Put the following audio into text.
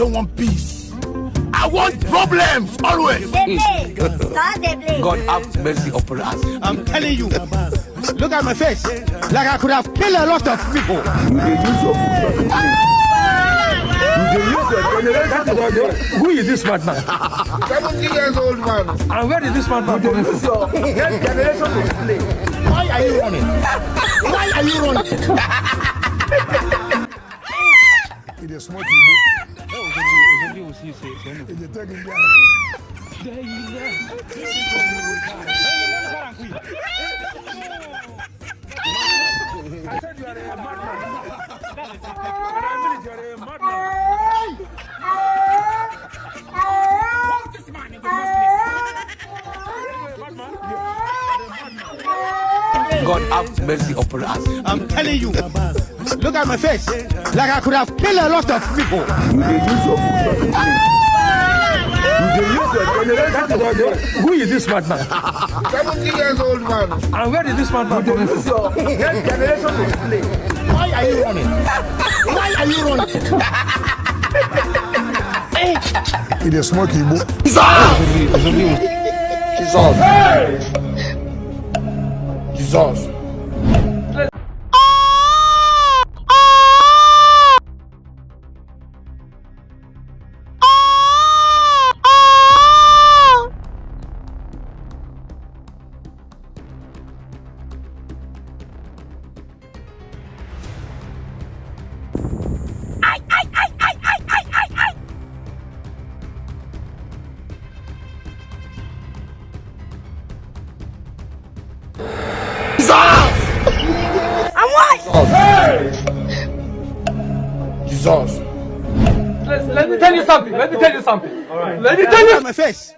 don't want peace. I want problems always. God have mercy upon us. I'm telling you. Look at my face. Like I could have killed a lot of people. Who is this madman? 70 years old man. And where is this madman coming from? Why are you running? Why are you running? It is smoking. God have mercy upon us. I'm telling you. Look at my face. Like I could have killed a lot of people. Who is this madman? 70 years old man. And where is this madman coming from? Why are you running? Why are you running? It is smoking. Jesus. Jesus. Let me tell you something. All right. Let me tell you. My face.